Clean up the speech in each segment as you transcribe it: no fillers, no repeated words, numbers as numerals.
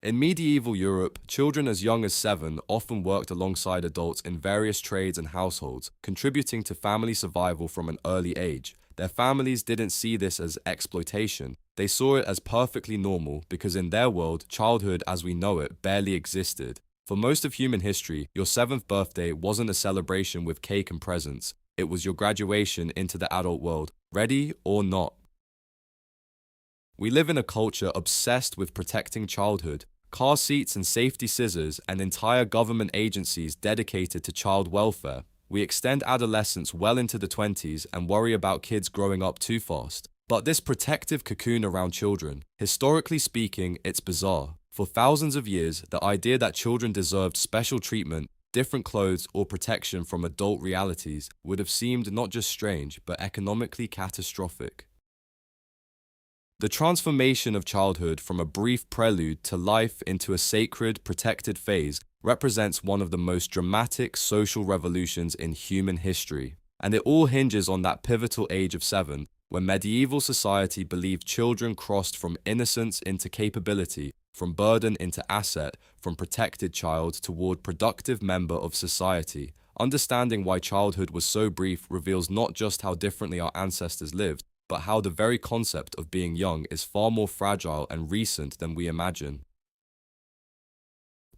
In medieval Europe, children as young as 7 often worked alongside adults in various trades and households, contributing to family survival from an early age. Their families didn't see this as exploitation. They saw it as perfectly normal because in their world, childhood as we know it barely existed. For most of human history, your 7th birthday wasn't a celebration with cake and presents. It was your graduation into the adult world, ready or not. We live in a culture obsessed with protecting childhood. Car seats and safety scissors and entire government agencies dedicated to child welfare. We extend adolescence well into the 20s and worry about kids growing up too fast. But this protective cocoon around children, historically speaking, it's bizarre. For thousands of years, the idea that children deserved special treatment, different clothes, or protection from adult realities would have seemed not just strange, but economically catastrophic. The transformation of childhood from a brief prelude to life into a sacred, protected phase represents one of the most dramatic social revolutions in human history. And it all hinges on that pivotal age of 7, when medieval society believed children crossed from innocence into capability, from burden into asset, from protected child toward productive member of society. Understanding why childhood was so brief reveals not just how differently our ancestors lived, but how the very concept of being young is far more fragile and recent than we imagine.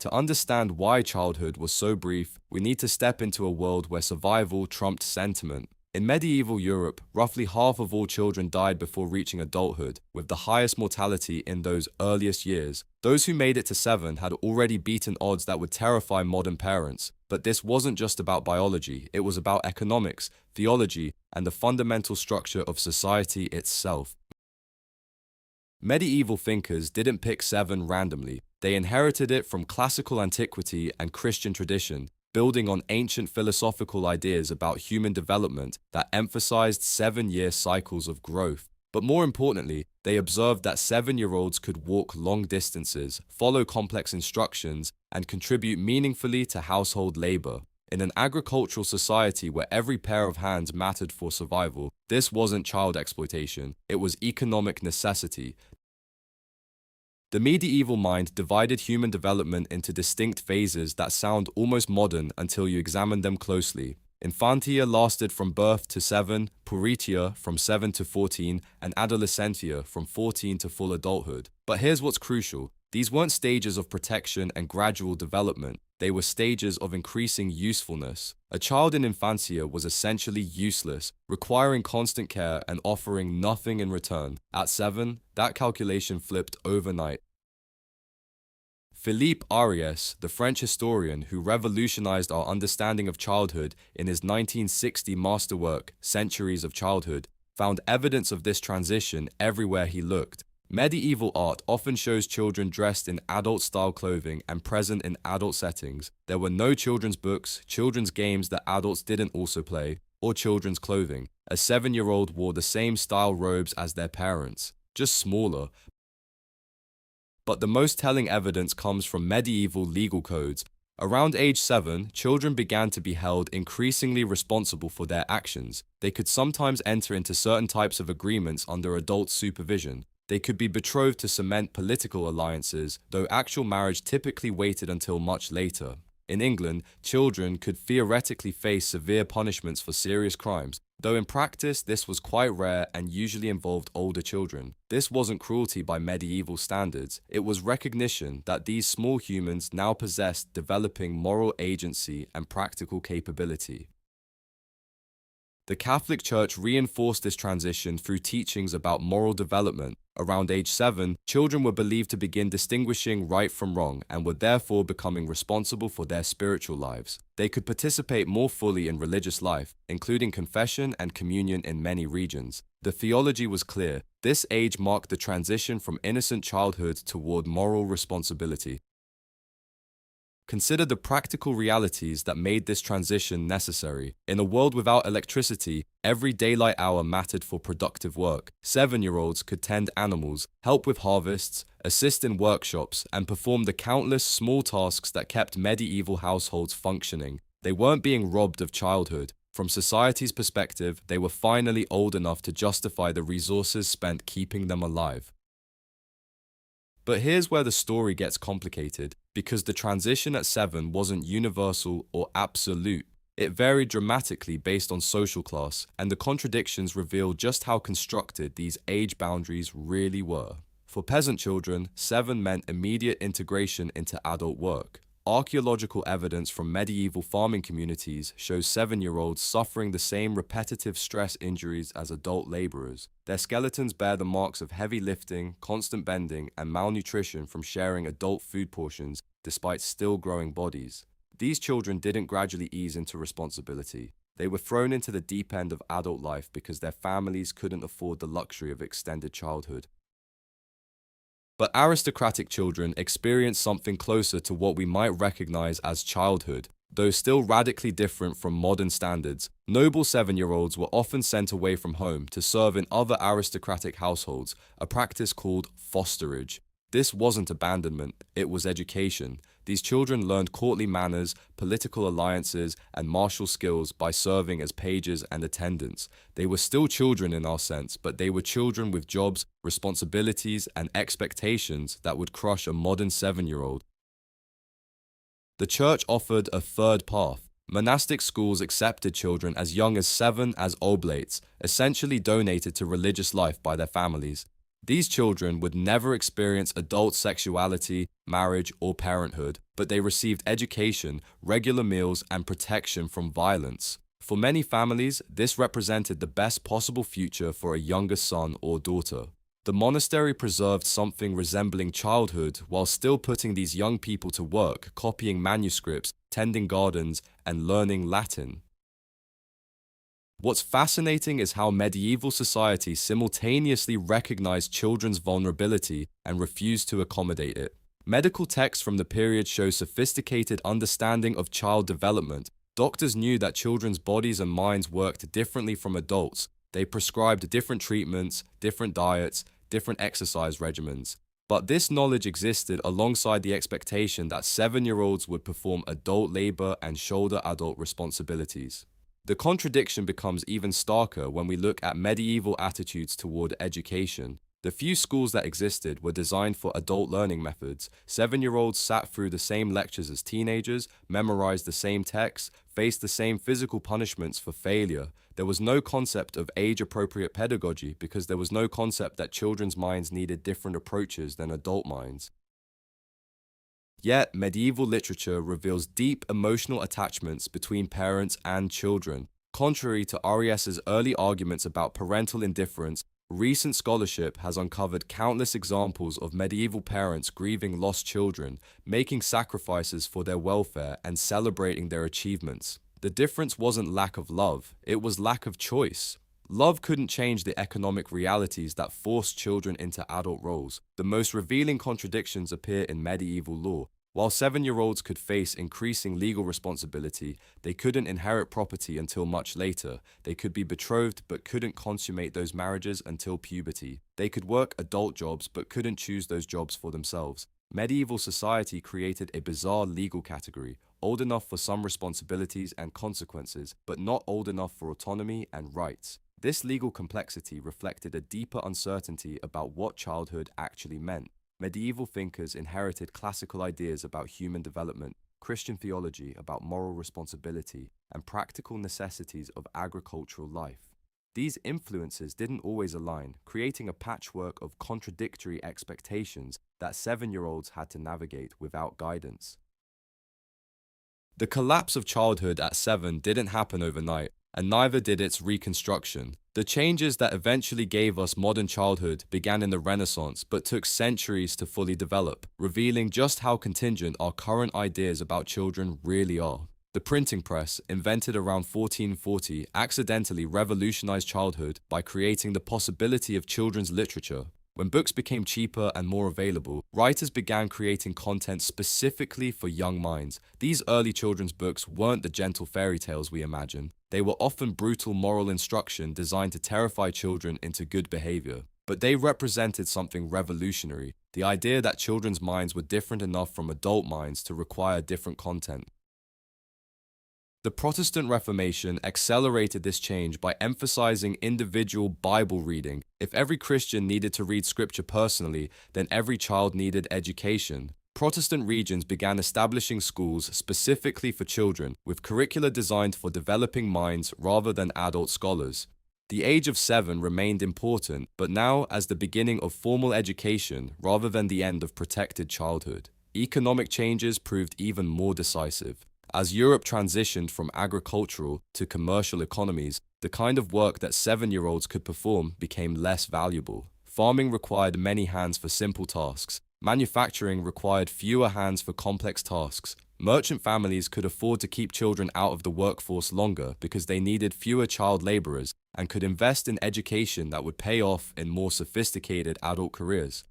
To understand why childhood was so brief, we need to step into a world where survival trumped sentiment. In medieval Europe, roughly half of all children died before reaching adulthood, with the highest mortality in those earliest years. Those who made it to 7 had already beaten odds that would terrify modern parents. But this wasn't just about biology, it was about economics, theology, and the fundamental structure of society itself. Medieval thinkers didn't pick 7 randomly. They inherited it from classical antiquity and Christian tradition, building on ancient philosophical ideas about human development that emphasized 7-year cycles of growth. But more importantly, they observed that 7-year-olds could walk long distances, follow complex instructions, and contribute meaningfully to household labor. In an agricultural society where every pair of hands mattered for survival, this wasn't child exploitation, it was economic necessity. The medieval mind divided human development into distinct phases that sound almost modern until you examine them closely. Infantia lasted from birth to 7, pueritia from 7 to 14, and adolescentia from 14 to full adulthood. But here's what's crucial. These weren't stages of protection and gradual development. They were stages of increasing usefulness. A child in infantia was essentially useless, requiring constant care and offering nothing in return. At 7, that calculation flipped overnight. Philippe Ariès, the French historian who revolutionized our understanding of childhood in his 1960 masterwork, Centuries of Childhood, found evidence of this transition everywhere he looked. Medieval art often shows children dressed in adult-style clothing and present in adult settings. There were no children's books, children's games that adults didn't also play, or children's clothing. A 7-year-old wore the same style robes as their parents, just smaller. But the most telling evidence comes from medieval legal codes. Around age 7, children began to be held increasingly responsible for their actions. They could sometimes enter into certain types of agreements under adult supervision. They could be betrothed to cement political alliances, though actual marriage typically waited until much later. In England, children could theoretically face severe punishments for serious crimes, though in practice this was quite rare and usually involved older children. This wasn't cruelty by medieval standards, it was recognition that these small humans now possessed developing moral agency and practical capability. The Catholic Church reinforced this transition through teachings about moral development. Around age 7, children were believed to begin distinguishing right from wrong and were therefore becoming responsible for their spiritual lives. They could participate more fully in religious life, including confession and communion in many regions. The theology was clear. This age marked the transition from innocent childhood toward moral responsibility. Consider the practical realities that made this transition necessary. In a world without electricity, every daylight hour mattered for productive work. 7-year-olds could tend animals, help with harvests, assist in workshops, and perform the countless small tasks that kept medieval households functioning. They weren't being robbed of childhood. From society's perspective, they were finally old enough to justify the resources spent keeping them alive. But here's where the story gets complicated, because the transition at 7 wasn't universal or absolute. It varied dramatically based on social class, and the contradictions reveal just how constructed these age boundaries really were. For peasant children, 7 meant immediate integration into adult work. Archaeological evidence from medieval farming communities shows 7-year-olds suffering the same repetitive stress injuries as adult laborers. Their skeletons bear the marks of heavy lifting, constant bending, and malnutrition from sharing adult food portions despite still growing bodies. These children didn't gradually ease into responsibility. They were thrown into the deep end of adult life because their families couldn't afford the luxury of extended childhood. But aristocratic children experienced something closer to what we might recognize as childhood. Though still radically different from modern standards, noble 7-year-olds were often sent away from home to serve in other aristocratic households, a practice called fosterage. This wasn't abandonment, it was education. These children learned courtly manners, political alliances, and martial skills by serving as pages and attendants. They were still children in our sense, but they were children with jobs, responsibilities, and expectations that would crush a modern 7-year-old. The church offered a third path. Monastic schools accepted children as young as 7 as oblates, essentially donated to religious life by their families. These children would never experience adult sexuality, marriage, or parenthood, but they received education, regular meals, and protection from violence. For many families, this represented the best possible future for a younger son or daughter. The monastery preserved something resembling childhood while still putting these young people to work, copying manuscripts, tending gardens, and learning Latin. What's fascinating is how medieval society simultaneously recognized children's vulnerability and refused to accommodate it. Medical texts from the period show sophisticated understanding of child development. Doctors knew that children's bodies and minds worked differently from adults. They prescribed different treatments, different diets, different exercise regimens. But this knowledge existed alongside the expectation that 7-year-olds would perform adult labor and shoulder adult responsibilities. The contradiction becomes even starker when we look at medieval attitudes toward education. The few schools that existed were designed for adult learning methods. 7-year-olds sat through the same lectures as teenagers, memorized the same texts, faced the same physical punishments for failure. There was no concept of age-appropriate pedagogy because there was no concept that children's minds needed different approaches than adult minds. Yet, medieval literature reveals deep emotional attachments between parents and children. Contrary to Aries's early arguments about parental indifference, recent scholarship has uncovered countless examples of medieval parents grieving lost children, making sacrifices for their welfare, and celebrating their achievements. The difference wasn't lack of love, it was lack of choice. Love couldn't change the economic realities that forced children into adult roles. The most revealing contradictions appear in medieval law. While 7-year-olds could face increasing legal responsibility, they couldn't inherit property until much later. They could be betrothed but couldn't consummate those marriages until puberty. They could work adult jobs but couldn't choose those jobs for themselves. Medieval society created a bizarre legal category, old enough for some responsibilities and consequences, but not old enough for autonomy and rights. This legal complexity reflected a deeper uncertainty about what childhood actually meant. Medieval thinkers inherited classical ideas about human development, Christian theology about moral responsibility, and practical necessities of agricultural life. These influences didn't always align, creating a patchwork of contradictory expectations that 7-year-olds had to navigate without guidance. The collapse of childhood at 7 didn't happen overnight, and neither did its reconstruction. The changes that eventually gave us modern childhood began in the Renaissance but took centuries to fully develop, revealing just how contingent our current ideas about children really are. The printing press, invented around 1440, accidentally revolutionized childhood by creating the possibility of children's literature. When books became cheaper and more available, writers began creating content specifically for young minds. These early children's books weren't the gentle fairy tales we imagine. They were often brutal moral instruction designed to terrify children into good behavior. But they represented something revolutionary, the idea that children's minds were different enough from adult minds to require different content. The Protestant Reformation accelerated this change by emphasizing individual Bible reading. If every Christian needed to read scripture personally, then every child needed education. Protestant regions began establishing schools specifically for children, with curricula designed for developing minds rather than adult scholars. The age of 7 remained important, but now as the beginning of formal education rather than the end of protected childhood. Economic changes proved even more decisive. As Europe transitioned from agricultural to commercial economies, the kind of work that 7-year-olds could perform became less valuable. Farming required many hands for simple tasks. Manufacturing required fewer hands for complex tasks. Merchant families could afford to keep children out of the workforce longer because they needed fewer child laborers and could invest in education that would pay off in more sophisticated adult careers.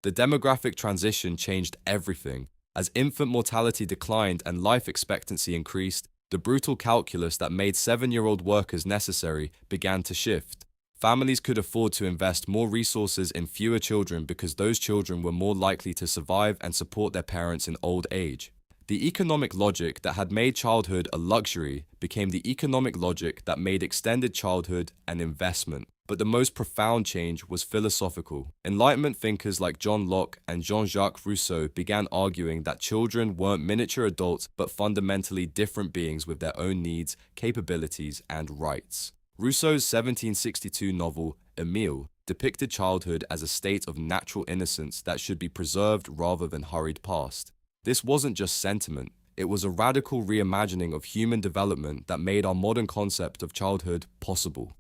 The demographic transition changed everything. As infant mortality declined and life expectancy increased, the brutal calculus that made 7-year-old workers necessary began to shift. Families could afford to invest more resources in fewer children because those children were more likely to survive and support their parents in old age. The economic logic that had made childhood a luxury became the economic logic that made extended childhood an investment. But the most profound change was philosophical. Enlightenment thinkers like John Locke and Jean-Jacques Rousseau began arguing that children weren't miniature adults but fundamentally different beings with their own needs, capabilities, and rights. Rousseau's 1762 novel, Emile, depicted childhood as a state of natural innocence that should be preserved rather than hurried past. This wasn't just sentiment, it was a radical reimagining of human development that made our modern concept of childhood possible.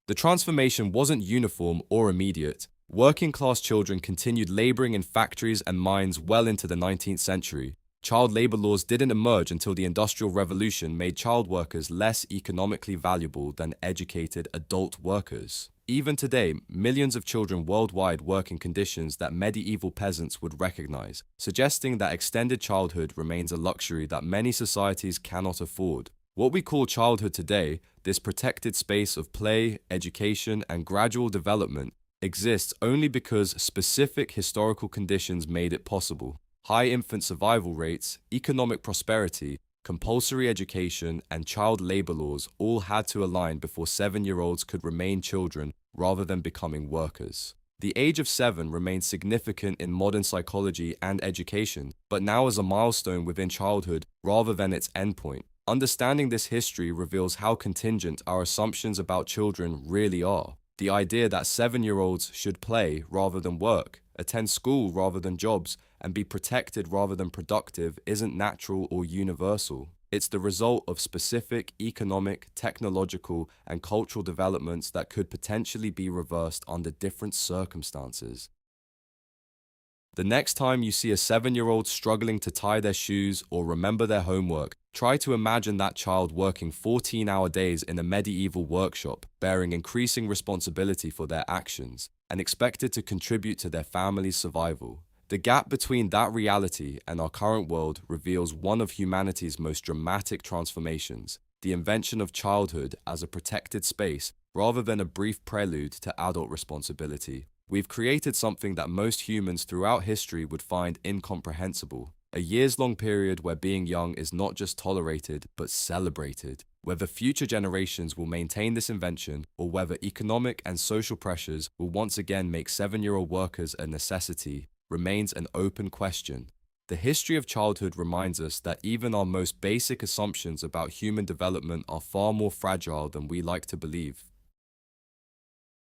The transformation wasn't uniform or immediate. Working-class children continued laboring in factories and mines well into the 19th century. Child labor laws didn't emerge until the Industrial Revolution made child workers less economically valuable than educated adult workers. Even today, millions of children worldwide work in conditions that medieval peasants would recognize, suggesting that extended childhood remains a luxury that many societies cannot afford. What we call childhood today, this protected space of play, education, and gradual development, exists only because specific historical conditions made it possible. High infant survival rates, economic prosperity, compulsory education, and child labor laws all had to align before 7-year-olds could remain children rather than becoming workers. The age of 7 remains significant in modern psychology and education, but now as a milestone within childhood rather than its endpoint. Understanding this history reveals how contingent our assumptions about children really are. The idea that 7-year-olds should play rather than work, attend school rather than jobs, and be protected rather than productive isn't natural or universal. It's the result of specific economic, technological, and cultural developments that could potentially be reversed under different circumstances. The next time you see a 7-year-old struggling to tie their shoes or remember their homework, try to imagine that child working 14-hour days in a medieval workshop, bearing increasing responsibility for their actions, and expected to contribute to their family's survival. The gap between that reality and our current world reveals one of humanity's most dramatic transformations, the invention of childhood as a protected space rather than a brief prelude to adult responsibility. We've created something that most humans throughout history would find incomprehensible. A years-long period where being young is not just tolerated, but celebrated. Whether future generations will maintain this invention, or whether economic and social pressures will once again make 7-year-old workers a necessity, remains an open question. The history of childhood reminds us that even our most basic assumptions about human development are far more fragile than we like to believe.